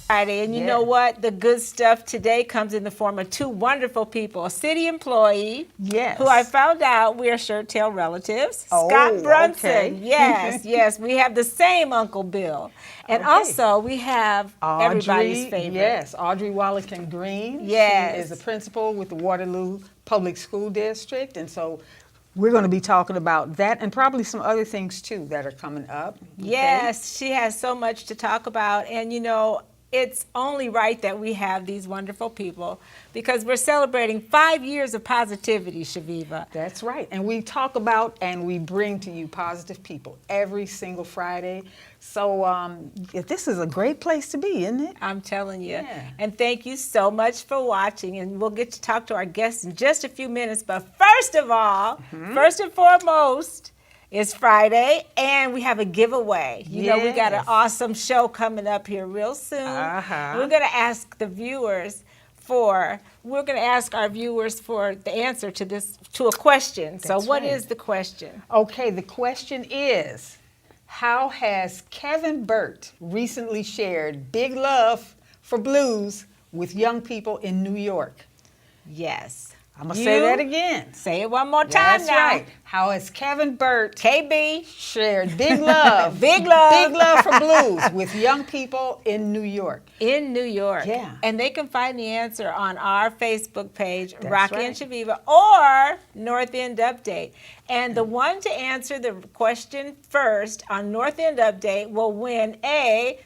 Friday, and you know what? The good stuff today comes in the form of two wonderful people. A city employee, who I found out we are shirt tail relatives. Scot Brunson. Okay. Yes, we have the same Uncle Bill. And also we have Audrey, everybody's favorite. Yes, Audrey Wallican Green. Yes. She is a principal with the Waterloo Public School District, and so we're going to be talking about that and probably some other things too that are coming up. Yes, she has so much to talk about, and you know, it's only right that we have these wonderful people because we're celebrating 5 years of positivity, Chaveevah. That's right. And we talk about and we bring to you positive people every single Friday. So this is a great place to be, isn't it? I'm telling you. Yeah. And thank you so much for watching. And we'll get to talk to our guests in just a few minutes. But first of all, first and foremost, it's Friday, and we have a giveaway. You know, we got an awesome show coming up here real soon. We're going to ask the viewers we're going to ask our viewers for the answer to a question. So what is the question? Okay, the question is, how has Kevin Burt recently shared big love for blues with young people in New York? Yes. I'm going to say that again. Say it one more time That's now. Right. How has Kevin Burt KB shared big love, big love for blues with young people in New York? In New York. Yeah. And they can find the answer on our Facebook page, That's Rocki and Chaveevah, or North End Update. And the one to answer the question first on North End Update will win a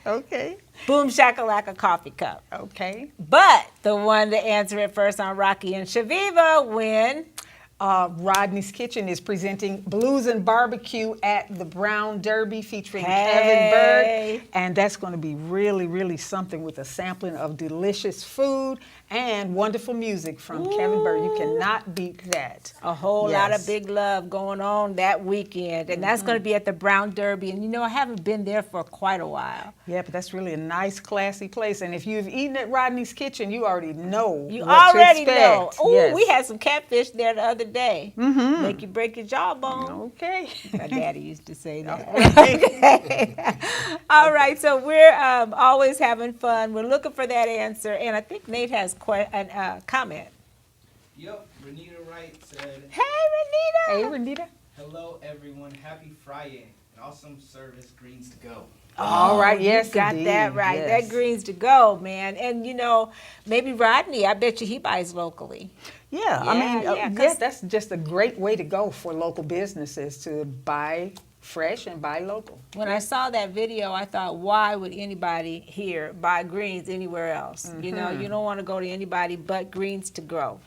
Okay. Boom Shakalaka coffee cup. Okay. But the one to answer it first on Rocki and Chaveevah win. Rodney's Kitchen is presenting Blues and Barbecue at the Brown Derby featuring Kevin Burt. And that's going to be really, really something with a sampling of delicious food and wonderful music from Kevin Burt. You cannot beat that. A whole lot of big love going on that weekend. And that's going to be at the Brown Derby. And you know, I haven't been there for quite a while. Yeah, but that's really a nice, classy place. And if you've eaten at Rodney's Kitchen, you already know You what already to expect. know. Ooh, Yes. we had some catfish there the other day. Make you break your jawbone. Okay. My daddy used to say that. Okay. All right, so we're always having fun. We're looking for that answer. And I think Nate has a comment. Yep, Renita Wright said, Hey, Renita. Hey, Renita. hello everyone, happy Friday, and awesome service, greens to go. All right, yes, You got indeed. that right. Yes. That greens to go, man. And, you know, maybe Rodney, I bet you he buys locally. Yeah, I mean, yeah, that's just a great way to go for local businesses to buy fresh and buy local. When I saw that video, I thought, why would anybody here buy greens anywhere else? You know, you don't want to go to anybody but Greens to Grow.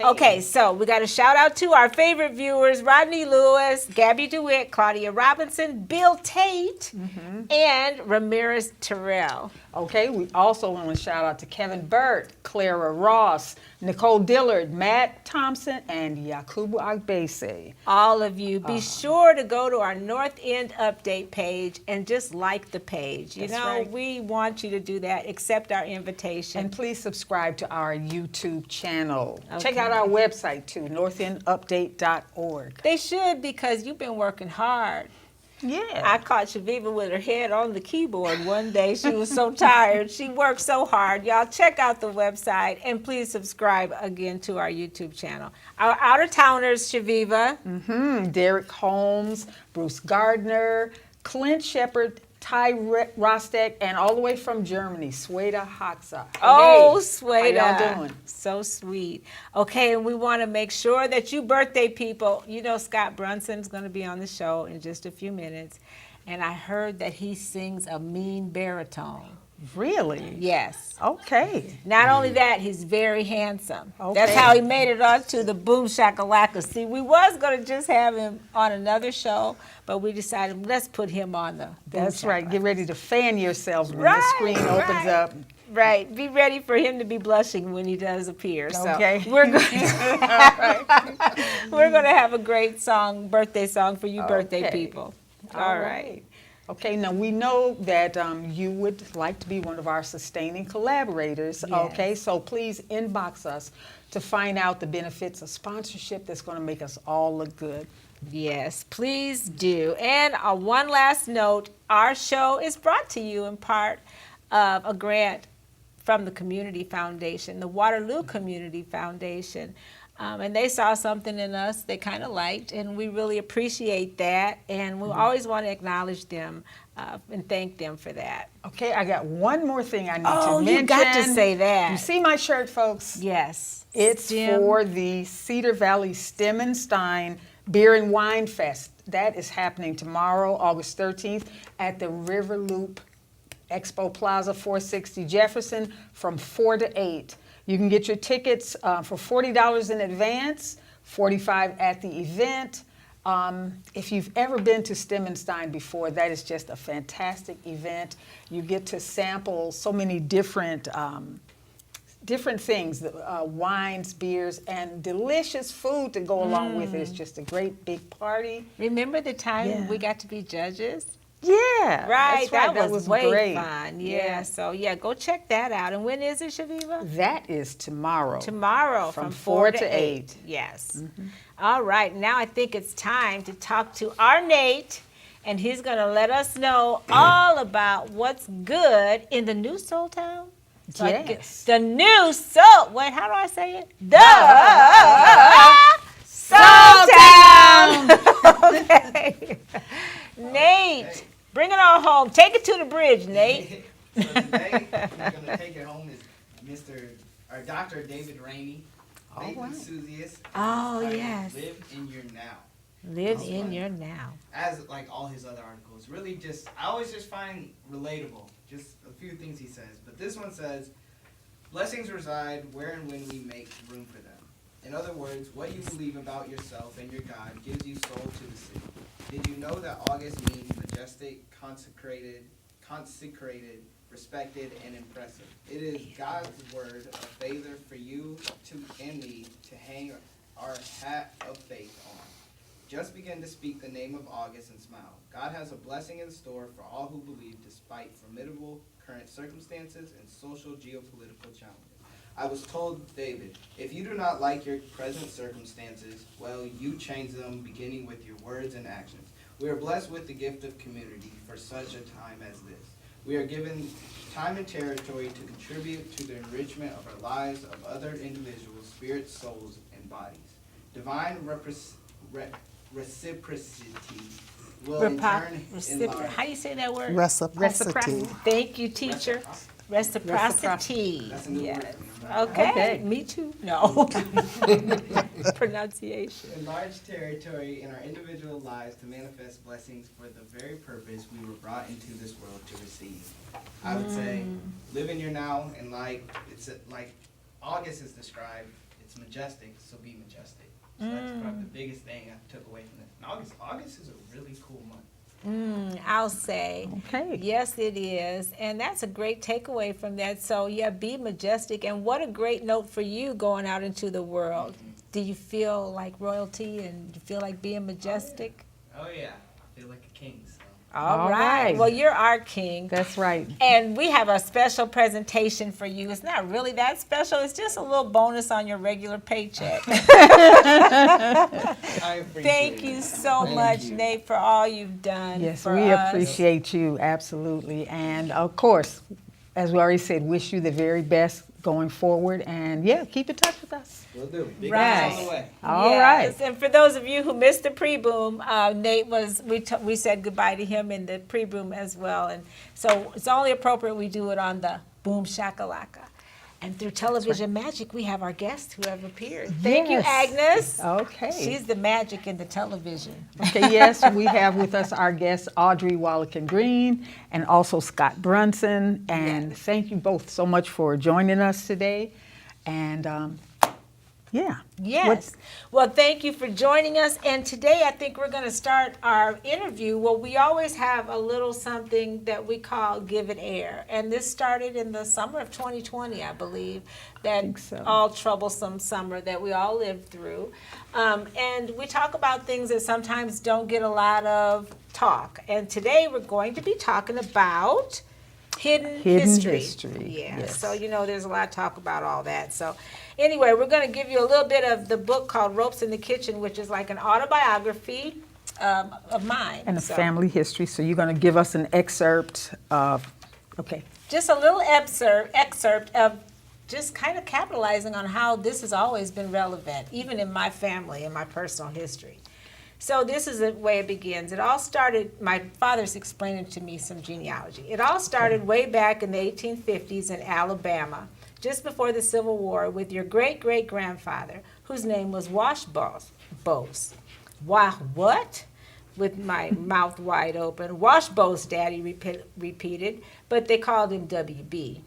Okay, so we got a shout out to our favorite viewers, Rodney Lewis, Gabby DeWitt, Claudia Robinson, Bill Tate, and Ramirez Terrell. Okay, we also want to shout out to Kevin Burt, Clara Ross, Nicole Dillard, Matt Thompson, and Yakubu Agbese. All of you, be sure to go to our North End Update page and just like the page. You know, we want you to do that, accept our invitation. And please subscribe to our YouTube channel. Check out our website too, northendupdate.org. They should, because you've been working hard. Yeah. I caught Chaveevah with her head on the keyboard one day. She was so tired. She worked so hard. Y'all check out the website and please subscribe again to our YouTube channel. Our out-of-towners, Chaveevah. Derek Holmes, Bruce Gardner, Clint Shepard, Ty Rostek, and all the way from Germany, Sweda Hoxa. Oh, Hey, Sweda. how y'all doing? So sweet. Okay, and we want to make sure that you birthday people, you know Scot Brunson's going to be on the show in just a few minutes, and I heard that he sings a mean baritone. Really? Yes. Okay. Not only that, he's very handsome. Okay. That's how he made it onto the Boom Shakalaka. See, we was going to just have him on another show, but we decided let's put him on the Boom That's right. Shakalaka. Get ready to fan yourselves when the screen opens up. Right. Be ready for him to be blushing when he does appear. Okay. So we're going to have a great song, birthday song for you birthday people. All right. Okay, now we know that you would like to be one of our sustaining collaborators. Yes. Okay, so please inbox us to find out the benefits of sponsorship that's going to make us all look good. Yes, please do. And one last note, our show is brought to you in part of a grant from the Community Foundation, the Waterloo Community Foundation. And they saw something in us they kind of liked, and we really appreciate that. And we always want to acknowledge them and thank them for that. Okay, I got one more thing I need to Oh, mention. you got to say that. You see my shirt, folks? Yes. It's STEM. for the Cedar Valley Stem and Stein Beer and Wine Fest. That is happening tomorrow, August 13th, at the River Loop Expo Plaza, 460 Jefferson, from 4 to 8. You can get your tickets for $40 in advance, $45 at the event. If you've ever been to Stem and Stein before, that is just a fantastic event. You get to sample so many different things, wines, beers, and delicious food to go along with it. It's just a great big party. Remember the time Yeah. we got to be judges? Yeah, Right, that's that was way great. fun. Yeah, so go check that out. And when is it, Chaveevah? That is tomorrow. Tomorrow From from 4 4 to to 8. 8. Yes. All right, now I think it's time to talk to our Nate, and he's going to let us know all about what's good in the new Soul Town. So I get- Yes. the new Soul. Wait, how do I say it? The Soul Town. Okay. Nate, bring it on home. Take it to the bridge, Nate. So today, we're going to take it home is Dr. David Rainey, All Nathan right. Suzius. Oh, titled yes. Live in Your Now. Live in your now. As like all his other articles, really I always just find relatable, just a few things he says. But this one says, blessings reside where and when we make room for them. In other words, what you believe about yourself and your God gives you soul to the city. Did you know that August means majestic, consecrated, respected, and impressive? It is God's word, a favor for you and me to hang our hat of faith on. Just begin to speak the name of August and smile. God has a blessing in store for all who believe despite formidable current circumstances and social geopolitical challenges. I was told, David, if you do not like your present circumstances, well, you change them beginning with your words and actions. We are blessed with the gift of community for such a time as this. We are given time and territory to contribute to the enrichment of our lives of other individuals, spirits, souls, and bodies. Divine reciprocity will in turn enlarge. How you say that word? Reciprocity. Thank you, teacher. Reciprocity. That's a new word for me. Okay. Okay. Me too. No. Pronunciation. Enlarge territory in our individual lives to manifest blessings for the very purpose we were brought into this world to receive. I would say, live in your now, and like August is described, it's majestic, so be majestic. So that's probably the biggest thing I took away from this. And August is a really cool month. I'll say. Okay. Yes, it is. And that's a great takeaway from that. So, be majestic. And what a great note for you going out into the world. Do you feel like royalty and do you feel like being majestic? Oh yeah, I feel like a king. So. All All right. right. Well, you're our king. That's right. And we have a special presentation for you. It's not really that special. It's just a little bonus on your regular paycheck. I appreciate Thank you it. so Thank much, you. Nate, for all you've done Yes, for we us. appreciate you, absolutely. And of course, as we already said, wish you the very best going forward. And keep in touch with us. Will do. Big Right. things on the way. All Yes, right. and for those of you who missed the pre-boom, Nate we said goodbye to him in the pre-boom as well, and so it's only appropriate we do it on the boom shakalaka. And through television magic, we have our guests who have appeared. Thank you, Yes. Agnes. Okay. She's the magic in the television. Okay, yes, we have with us our guest, Audrey Wallican Green, and also Scot Brunson. And Yes. thank you both so much for joining us today. And Yes. Well, thank you for joining us. And today I think we're going to start our interview. Well, we always have a little something that we call Give It Air. And this started in the summer of 2020, I believe, that think so. all troublesome summer that we all lived through. And we talk about things that sometimes don't get a lot of talk. And today we're going to be talking about Hidden Hidden history. history, Yeah. yes. So, there's a lot of talk about all that. So, anyway, we're going to give you a little bit of the book called Ropes in the Kitchen, which is like an autobiography of mine. And a So, family history. So you're going to give us an excerpt of, okay. just a little excerpt of just kind of capitalizing on how this has always been relevant, even in my family and my personal history. So this is the way it begins. It all started, my father's explaining to me some genealogy. It all started way back in the 1850s in Alabama, just before the Civil War, with your great-great-grandfather, whose name was Washbose. Wow, what? With my mouth wide open. Washbose, Daddy repeated, but they called him WB.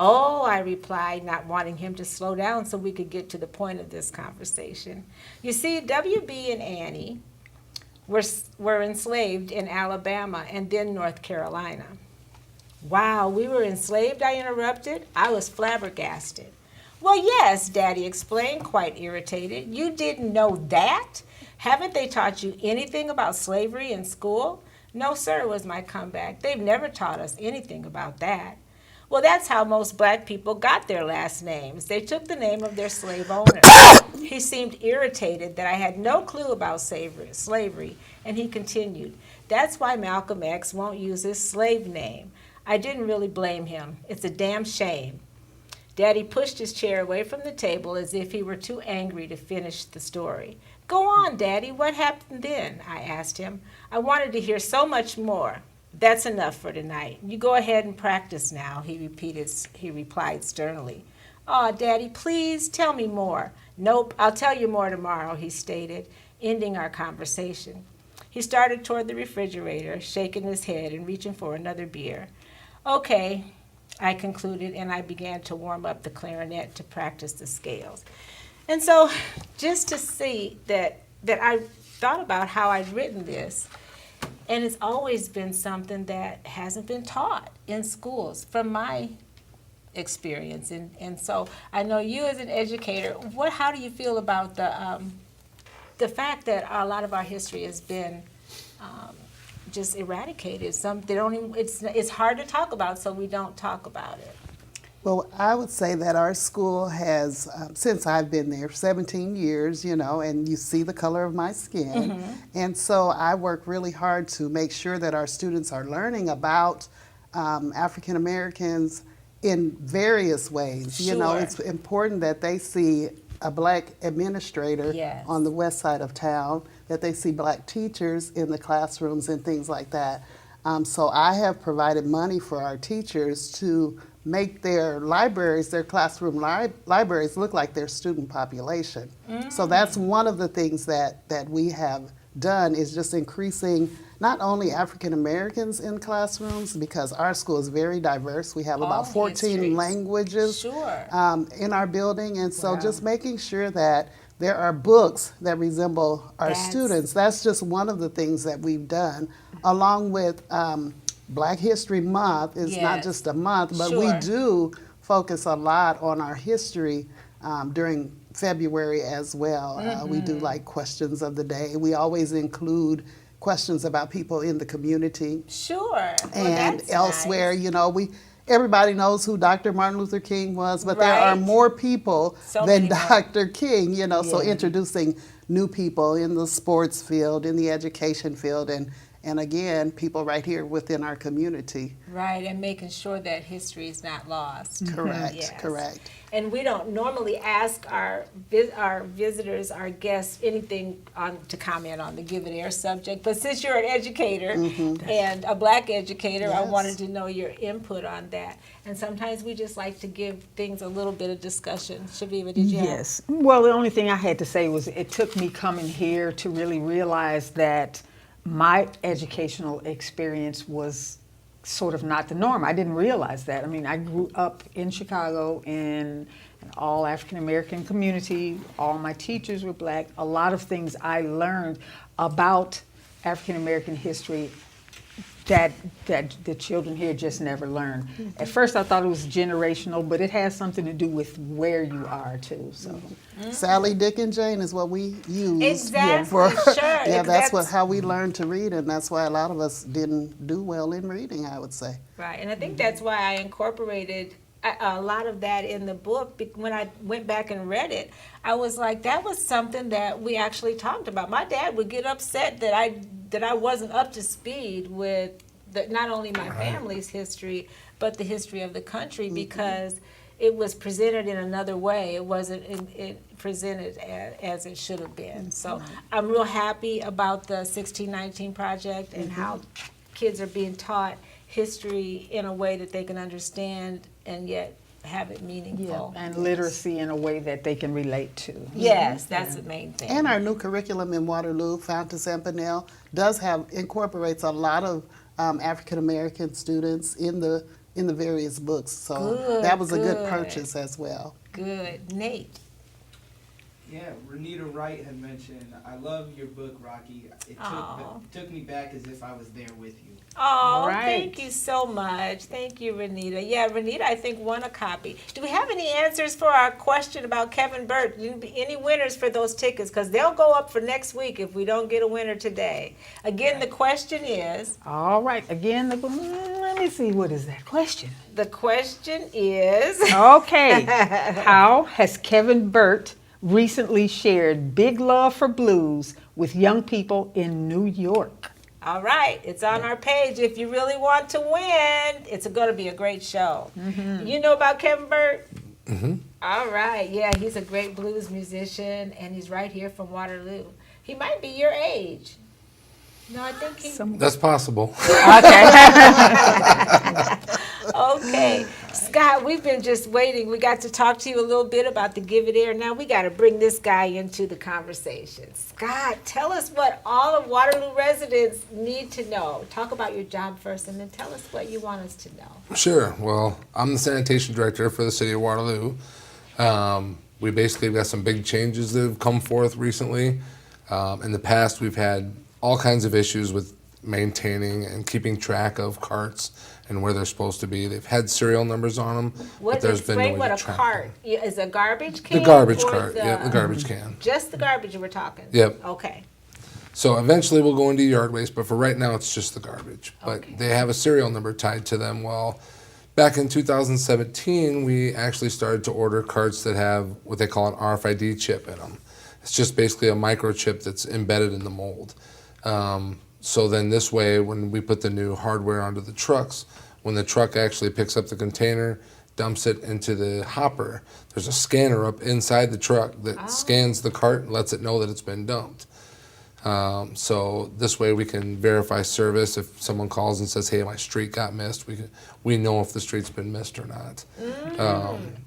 Oh, I replied, not wanting him to slow down so we could get to the point of this conversation. You see, WB and Annie were enslaved in Alabama and then North Carolina. Wow, we were enslaved, I interrupted. I was flabbergasted. Well, yes, Daddy explained, quite irritated. You didn't know that? Haven't they taught you anything about slavery in school? No, sir, was my comeback. They've never taught us anything about that. Well, that's how most black people got their last names. They took the name of their slave owner. He seemed irritated that I had no clue about slavery, and he continued, that's why Malcolm X won't use his slave name. I didn't really blame him. It's a damn shame. Daddy pushed his chair away from the table as if he were too angry to finish the story. Go on, Daddy, what happened then? I asked him. I wanted to hear so much more. That's enough for tonight. You go ahead and practice now, he replied sternly. Aw, Daddy, please tell me more. Nope, I'll tell you more tomorrow, he stated, ending our conversation. He started toward the refrigerator, shaking his head and reaching for another beer. Okay, I concluded, and I began to warm up the clarinet to practice the scales. And so just to see that I thought about how I'd written this, and it's always been something that hasn't been taught in schools from my experience. And so I know you as an educator, how do you feel about the fact that a lot of our history has been just eradicated? It's hard to talk about, so we don't talk about it. Well, I would say that our school has, since I've been there, 17 years, and you see the color of my skin. Mm-hmm. And so I work really hard to make sure that our students are learning about African Americans in various ways. Sure. It's important that they see a black administrator Yes. on the west side of town, that they see black teachers in the classrooms and things like that. So I have provided money for our teachers to make their libraries, their classroom libraries, look like their student population. So that's one of the things that we have done, is just increasing not only African Americans in classrooms, because our school is very diverse. We have about 14 histories. languages Sure. in our building, and so Wow. just making sure that there are books that resemble our students. That's just one of the things that we've done, along with Black History Month. Is not Yes. just a month, but Sure. we do focus a lot on our history during February as well. We do like questions of the day. We always include questions about people in the community Sure. Well, and that's elsewhere. nice. Everybody knows who Dr. Martin Luther King was, but there are Right. more people So than many more. Dr. King, so Yeah. introducing new people in the sports field, in the education field, and again, people right here within our community. Right, and making sure that history is not lost. Correct, Yes. correct. And we don't normally ask our visitors, our guests, anything to comment on the Give It Air subject. But since you're an educator and a black educator, I Yes. wanted to know your input on that. And sometimes we just like to give things a little bit of discussion. Chaveevah, did you have? Yes. Well, the only thing I had to say was it took me coming here to really realize that my educational experience was sort of not the norm. I didn't realize that. I mean, I grew up in Chicago in an all African American community. All my teachers were black. A lot of things I learned about African American history that the children here just never learn. At first I thought it was generational, but it has something to do with where you are too. So Sally, Dick, and Jane is what we use. Exactly, For, sure. yeah, that's how we learned to read, and that's why a lot of us didn't do well in reading, I would say. Right, and I think that's why I incorporated a lot of that in the book. When I went back and read it, I was like, that was something that we actually talked about. My dad would get upset that I wasn't up to speed with not only my family's history, but the history of the country, because it was presented in another way. It wasn't presented as it should have been. So I'm real happy about the 1619 Project and how kids are being taught history in a way that they can understand and yet have it meaningful. and literacy in a way that they can relate to. Yes, that's the main thing. And our new curriculum in Waterloo, Fountas Empinel, incorporates a lot of African American students in the various books. So Good, that was a good good. purchase as well. Good. Nate. Yeah, Renita Wright had mentioned, I love your book, Rocki. It took me back as if I was there with you. Oh, Right. thank you so much. Thank you, Renita. Yeah, Renita, I think, won a copy. Do we have any answers for our question about Kevin Burt? Any winners for those tickets? Because they'll go up for next week if we don't get a winner today. Again, the question is? All right, again, let me see, what is that question? The question is? Okay, how has Kevin Burt recently shared big love for blues with young people in New York? All right, it's on our page. If you really want to win, it's going to be a great show. You know about Kevin Burt? All right, yeah, he's a great blues musician, and he's right here from Waterloo. He might be your age. No, I think he... That's possible. Okay. Scott, we've been just waiting. We got to talk to you a little bit about the Give It Air. Now we got to bring this guy into the conversation. Scott, tell us what all of Waterloo residents need to know. Talk about your job first, and then tell us what you want us to know. Sure. Well, I'm the sanitation director for the city of Waterloo. We basically got some big changes that have come forth recently. In the past, we've had all kinds of issues with maintaining and keeping track of carts and where they're supposed to be. They've had serial numbers on them, but there's been no way what to a track cart them. is. A garbage can? The garbage or cart, yeah, the garbage can. Just the garbage we're talking? Yep. Okay. So eventually we'll go into yard waste, but for right now it's just the garbage. But they have a serial number tied to them. Well, back in 2017, we actually started to order carts that have what they call an RFID chip in them. It's just basically a microchip that's embedded in the mold. So then this way, when we put the new hardware onto the trucks, when the truck actually picks up the container, dumps it into the hopper, there's a scanner up inside the truck that scans the cart and lets it know that it's been dumped. So this way we can verify service. If someone calls and says, hey, my street got missed, we know if the street's been missed or not.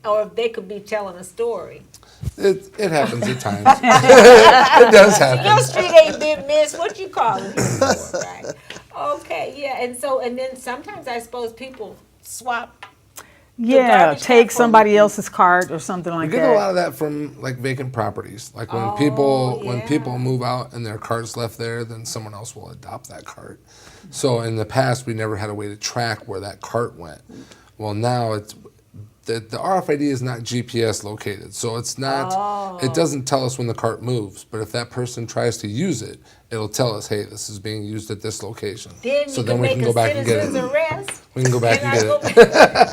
Or if they could be telling a story. It happens at times. It does happen. Your street ain't been missed. What you calling it for, right? Okay, yeah. And then sometimes I suppose people swap. Yeah, garbage take can somebody else's cart or something We like get a lot that. of that from like vacant properties. Like when yeah. people move out and their cart's left there, then someone else will adopt that cart. So in the past, we never had a way to track where that cart went. Well, now it's the RFID is not GPS located, so it's not. It doesn't tell us when the cart moves. But if that person tries to use it, it'll tell us, hey, this is being used at this location. Then So you then can we make can a go back and get citizen's it. arrest. We can go back and get it.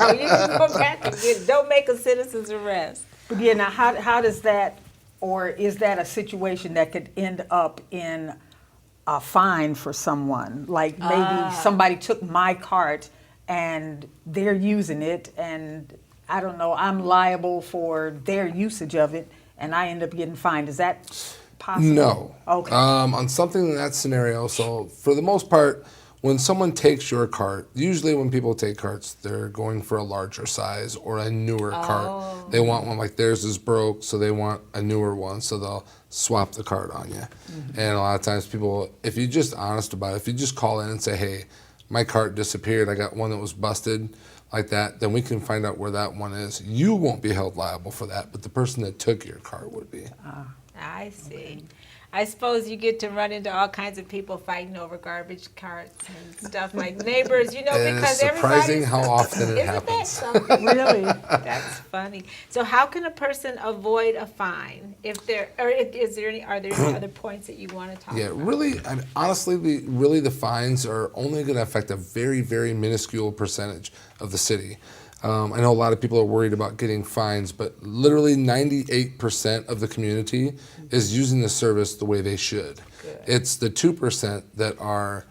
Oh, you can go back and get it. Don't make a citizen's arrest. But yeah, now how does that, or is that a situation that could end up in a fine for someone? Like maybe somebody took my cart and they're using it, and I don't know, I'm liable for their usage of it, and I end up getting fined. Is that possible? No. Okay. On something in that scenario, so for the most part, when someone takes your cart, usually when people take carts, they're going for a larger size or a newer cart. They want one like theirs is broke, so they want a newer one, so they'll swap the cart on you. And a lot of times people, if you're just honest about it, if you just call in and say, hey, my cart disappeared, I got one that was busted, like that, then we can find out where that one is. You won't be held liable for that, but the person that took your cart would be. I see. I suppose you get to run into all kinds of people fighting over garbage carts and stuff like neighbors, It because is surprising everybody's. how often it Isn't that happens. something? Really? That's funny. So how can a person avoid a fine if there, or is there any, are there any other points that you want to talk Yeah, about? really, honestly, the fines are only going to affect a very, very minuscule percentage of the city. I know a lot of people are worried about getting fines, but literally 98% of the community is using the service the way they should. Good. It's the 2% that are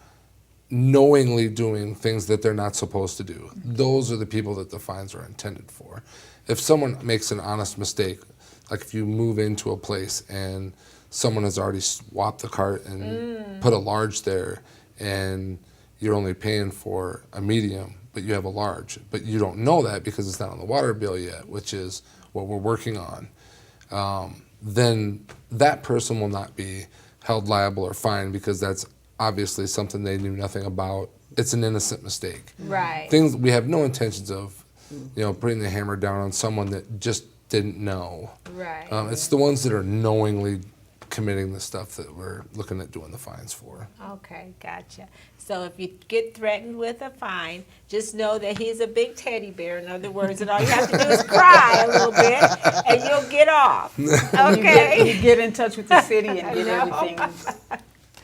knowingly doing things that they're not supposed to do. Those are the people that the fines are intended for. If someone makes an honest mistake, like if you move into a place and someone has already swapped the cart and put a large there, and you're only paying for a medium, but you have a large, but you don't know that because it's not on the water bill yet, which is what we're working on, then that person will not be held liable or fined because that's obviously something they knew nothing about. It's an innocent mistake. Right. Things we have no intentions of, putting the hammer down on someone that just didn't know. Right. It's the ones that are knowingly committing the stuff that we're looking at doing the fines for. Okay, gotcha. So if you get threatened with a fine, just know that he's a big teddy bear. In other words, and all you have to do is cry a little bit, and you'll get off. Okay. You get in touch with the city and get No. everything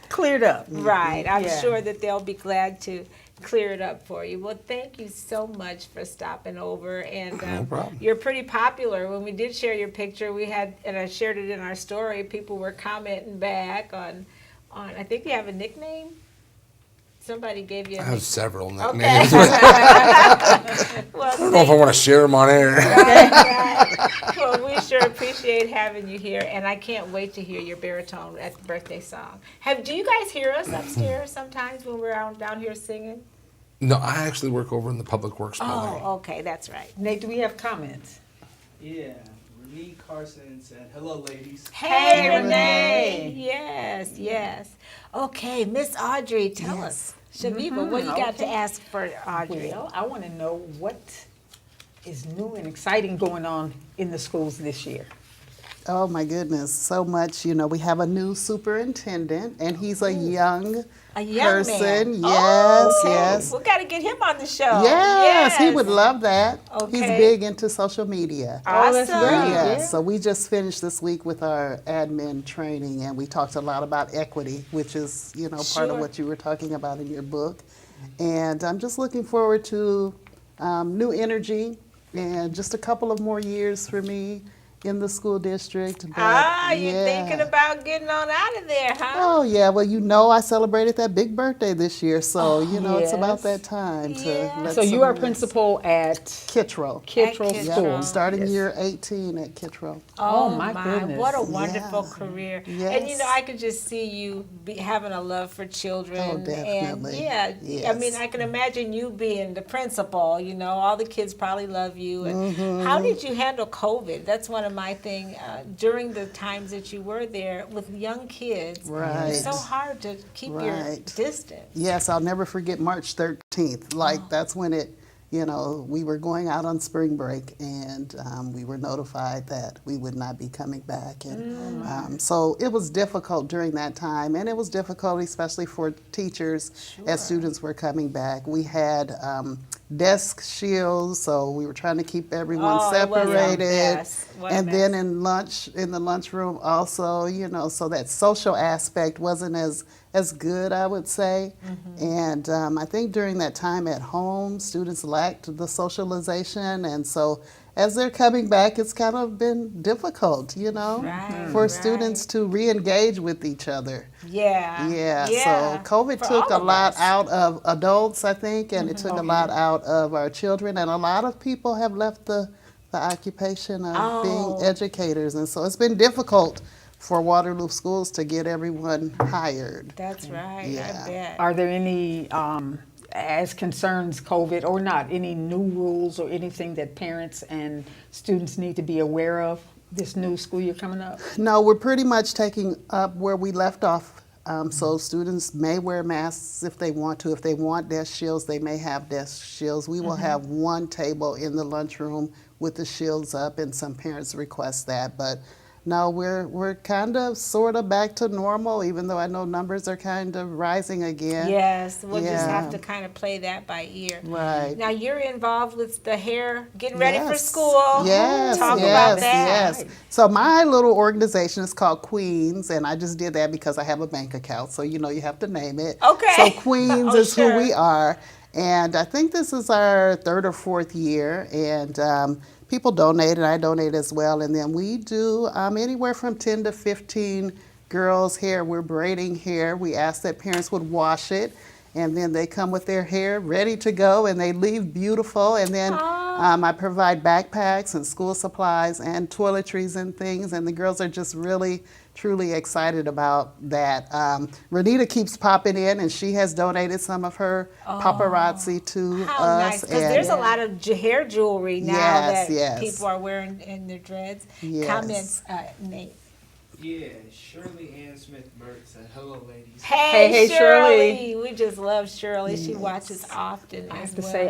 cleared up. Right. I'm Yeah. sure that they'll be glad to clear it up for you. Well, thank you so much for stopping over. And No problem. you're pretty popular. When we did share your picture, we had, and I shared it in our story, people were commenting back on I think you have a nickname? Somebody gave you a I have nickname. several Okay. nicknames. Well, I don't know if I want to share them on air. well, we sure appreciate having you here, and I can't wait to hear your baritone at the birthday song. Do you guys hear us upstairs sometimes when we're down here singing? No, I actually work over in the Public Works building. Oh, okay, that's right. Nate, do we have comments? Yeah, Renee Carson said, "Hello, ladies." Hey, Renee. Renee. Yes, yes. Okay, Miss Audrey, tell us. Chaveevah, what you got to okay. ask for Audrey? Well, I want to know what is new and exciting going on in the schools this year. Oh my goodness, so much. We have a new superintendent, and he's a young A young person. man. Yes, Okay. yes. We got to get him on the show. Yes, he would love that. He's Okay. big into social media. Oh, that's Awesome. great. Yeah, Yeah. so we just finished this week with our admin training, and we talked a lot about equity, which is, part Sure. of what you were talking about in your book. And I'm just looking forward to new energy and just a couple of more years for me in the school district. But, You're yeah. thinking about getting on out of there, huh? Oh, yeah. Well, I celebrated that big birthday this year, so, it's about yes. that time to Yeah. let So you are someone else- principal at Kittrell. Kittrell Kittrell. School. Yeah, starting Yes. year 18 at Kittrell. Oh, my goodness. What a wonderful Yeah. career. Yes. And I could just see you having a love for children. Oh, definitely. And I mean, Yes. I can imagine you being the principal, all the kids probably love you. And how did you handle COVID? That's one of my things. During the times that you were there with young kids, Right. it's so hard to keep your Right. distance. Yes, I'll never forget March 13th. That's when we were going out on spring break, and we were notified that we would not be coming back. And so it was difficult during that time, and it was difficult especially for teachers as students were coming back. We had desk shields, so we were trying to keep everyone Oh, it was a separated. mess. What a And then mess. in the lunchroom also, so that social aspect wasn't as good, I would say. And I think during that time at home, students lacked the socialization, and so as they're coming back, it's kind of been difficult, Right, for right. students to re-engage with each other. Yeah. Yeah, Yeah. so COVID For took a all of lot us. out of adults, I think, and it took a lot out of our children, and a lot of people have left the occupation of Oh. being educators, and so it's been difficult for Waterloo schools to get everyone hired. That's right. Yeah. I bet. Are there any, as concerns COVID or not, any new rules or anything that parents and students need to be aware of this new school year coming up? No, we're pretty much taking up where we left off. So students may wear masks if they want to. If they want desk shields, they may have desk shields. We will have one table in the lunchroom with the shields up, and some parents request that. But no, we're kind of sort of back to normal, even though I know numbers are kind of rising again. Yes, we'll just Yeah. have to kind of play that by ear. Right. Now you're involved with the hair, getting ready for Yes. school. Yes, Talk yes, about that. yes. So my little organization is called Queens, and I just did that because I have a bank account. So you have to name it. Okay. So Queens Oh, is sure. who we are, and I think this is our 3rd or 4th year, and people donate, and I donate as well. And then we do anywhere from 10 to 15 girls' hair. We're braiding hair. We ask that parents would wash it, and then they come with their hair ready to go, and they leave beautiful. And then I provide backpacks and school supplies and toiletries and things, and the girls are just really, truly excited about that. Renita keeps popping in, and she has donated some of her paparazzi to How us. nice, because there's a lot of hair jewelry now Yes, that yes. people are wearing in their dreads. Yes. Comments, Nate. Yeah, Shirley Ann Smith-Burke said, hello, ladies. Hey, Hey, Shirley. We just love Shirley. She watches often I as have to well. say,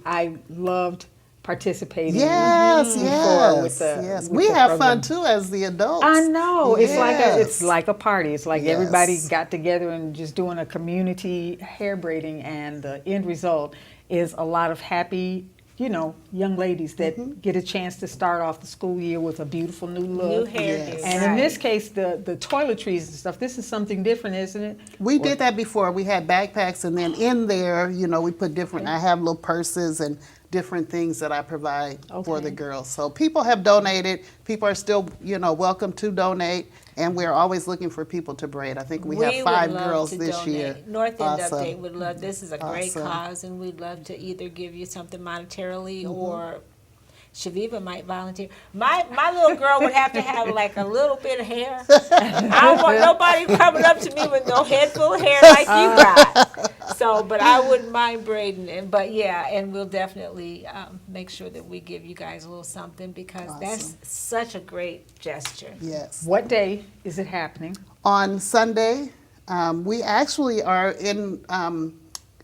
I loved participating. Yes, before yes, with the, yes. with We the have program. fun too as the adults. I know. It's Yes. like a party. It's like Yes. everybody got together and just doing a community hair braiding, and the end result is a lot of happy, young ladies that get a chance to start off the school year with a beautiful new New look. hairdo. Yes. And in this case, the toiletries and stuff, this is something different, isn't it? We did that before. We had backpacks, and then in there, we put different. I have little purses and different things that I provide for the Okay. girls. So people have donated. People are still, welcome to donate, and we're always looking for people to braid. I think we have 5 would love girls to this donate. year. North End Awesome. Update would love. This is a great Awesome. cause, and we'd love to either give you something monetarily Mm-hmm. or Chaveevah might volunteer. My little girl would have to have like a little bit of hair. I don't want nobody coming up to me with no head full of hair like you got. So, but I wouldn't mind braiding it. But yeah, and we'll definitely make sure that we give you guys a little something because that's such a great gesture. Yes. What day is it happening? On Sunday, we actually are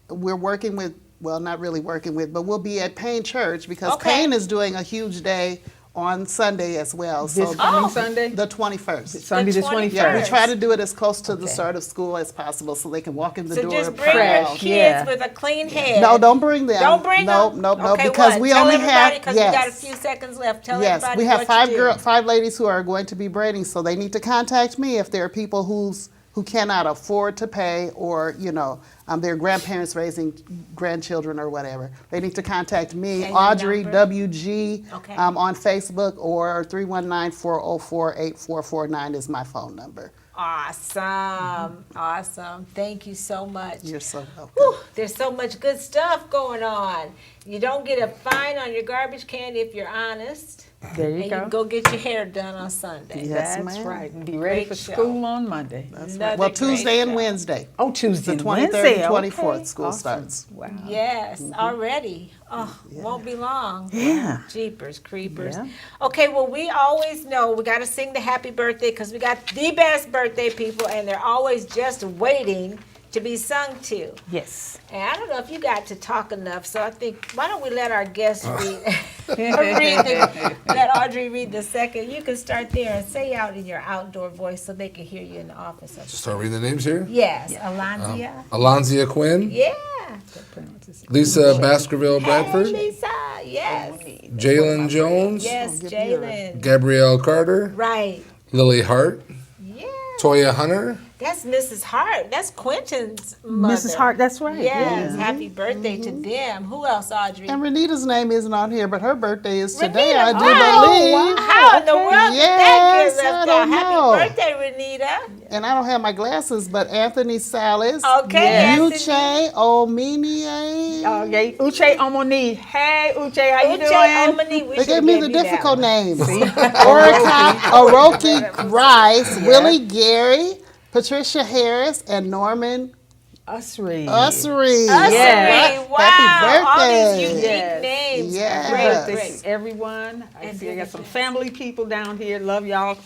we're working with, well, not really working with, but we'll be at Payne Church because Okay. Payne is doing a huge day on Sunday as well. This coming Sunday? The 21st. Sunday the 21st. 21st. Yeah, we try to do it as close to the Okay. start of school as possible so they can walk in the So door just bring proud. your kids Yeah. with a clean head. No, don't bring them. Don't bring no, them. No, no, Okay, because what? we Tell only everybody, have because we got a yes. few seconds left. Tell Yes, everybody we have what you do. 5 ladies who are going to be braiding, so they need to contact me if there are people who cannot afford to pay, or their grandparents raising grandchildren or whatever. They need to contact me, And your Audrey number? WG, Okay. on Facebook, or 319-404-8449 is my phone number. Awesome. Awesome. Thank you so much. You're so welcome. Whew, there's so much good stuff going on. You don't get a fine on your garbage can if you're honest. There you And you go. can go get your hair done on Sunday. Yes, That's ma'am. right. And be ready Great for show. school on Monday. Another Well, great Tuesday and show. Wednesday. Oh, Tuesday The and 23rd Wednesday. and 24th Okay. school Awesome. starts. Wow. Yes, already. Oh, won't be long. Yeah. Jeepers creepers. Yeah. Okay, well, we always know we got to sing the happy birthday because we got the best birthday people, and they're always just waiting to be sung to. Yes. And I don't know if you got to talk enough, so I think, why don't we let our guests let Audrey read the second. You can start there and say out in your outdoor voice so they can hear you in the office. Just start reading the names here. Yes, Alonzia. Alonzia Quinn, Yeah. Lisa Baskerville Hey, Bradford, Lisa. Yes. Jalen Jones, Yes, give me Jalen. Gabrielle Carter, Right. Lily Hart, Yeah. Toya Hunter, That's Mrs. Hart. That's Quentin's mother. Mrs. Hart, that's right. Yes. Yeah. Happy birthday to them. Who else, Audrey? And Renita's name isn't on here, but her birthday is today, Renita. I do Oh, believe. wow. How in the world did that Yes, get I left don't out? Happy know. birthday, Renita. And I don't have my glasses, but Anthony Salas, Okay, Anthony. Uche Omenie. Okay, Uche Omoni. Hey, Uche, how you Uche doing? Omani, we They should gave me give the you that difficult one. names. Oroki Rice, Willie Gary, Patricia Harris, and Norman Usry. Usry. Usry, Yeah. wow. Happy All birthday. these unique Yes. names. Yes. Great, Birthday great. to everyone. I And see I got some everything. family people down here. Love y'all.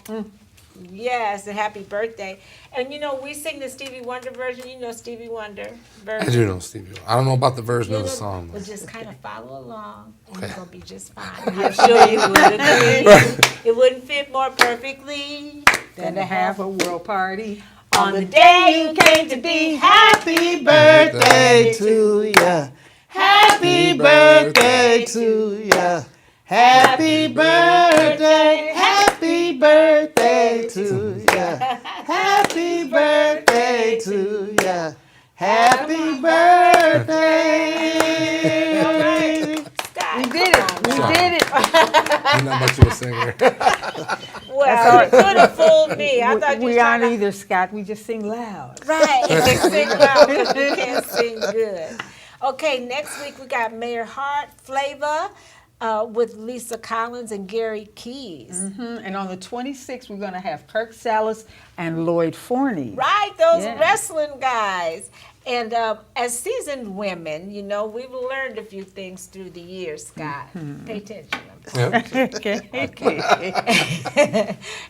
Yes, and happy birthday. And we sing the Stevie Wonder version. You know Stevie Wonder I version. do know Stevie. I don't know about the version of the We'll song. just kind of follow along, and Okay. you're going to be just fine. I'm sure you would agree. It wouldn't fit more perfectly Than to have a world party on the day you came to be. Happy birthday to ya. Happy birthday to ya. Happy birthday. Happy birthday to ya. Happy birthday to ya. Happy birthday. We did it. We did it. You're not much of a singer. Well, you could have fooled me. I thought you We were aren't trying to. either, Scott. We just sing loud. Right. Sing loud because we can't sing good. Okay, next week we got Mayor Hart, Flavor, with Lisa Collins and Gary Keys. And on the 26th, we're going to have Kirk Salas and Lloyd Forney. Right, those Yeah. wrestling guys. And as seasoned women, you know, we've learned a few things through the years, Scott. Pay attention. Yep.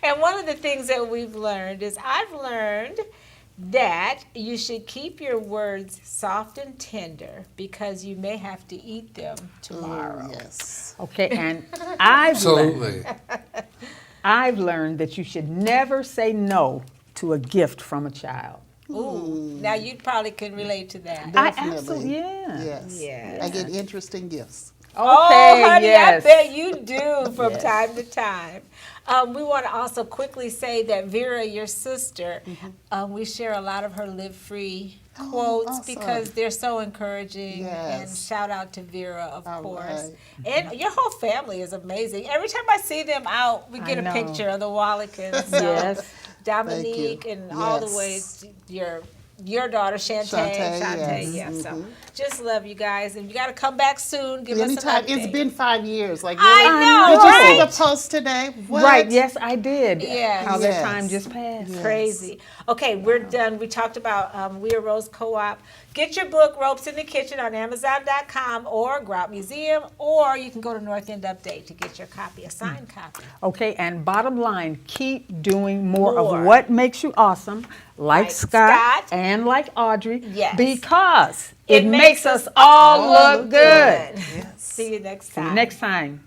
And one of the things that we've learned is I've learned that you should keep your words soft and tender because you may have to eat them tomorrow. Yes. Okay, and I've learned, Absolutely. I've learned that you should never say no to a gift from a child. Ooh, now you probably can relate to that. Definitely. Absolutely, yeah. Yes. Yes. I get interesting gifts. Oh, honey, yes. I bet you do from Yes. time to time. We want to also quickly say that Vera, your sister, we share a lot of her Live Free quotes awesome. because they're so encouraging. And Yes. shout out to Vera, of All course. right. And your whole family is amazing. Every time I see them out, we get I a know. picture of the Wallicans. So Yes. Dominique and all the Yes. ways your daughter Shantae, Shantae, yeah. yes. So just love you guys, and you got to come back soon. Give Anytime. us an update. It's been 5 years. Like, I really? know, Did you see right? the post today? What? Right, yes, I did. Yes. How that Yes. time just passed. Crazy. Okay, we're done. We talked about We Are Rose Co-op. Get your book, Ropes in the Kitchen, on Amazon.com or Grout Museum, or you can go to North End Update to get your copy, a signed copy. Okay, and bottom line, keep doing more More. of what makes you awesome, like Scott, Scott. and like Audrey, Yes. because it makes us all look good. See you next See time. you next time.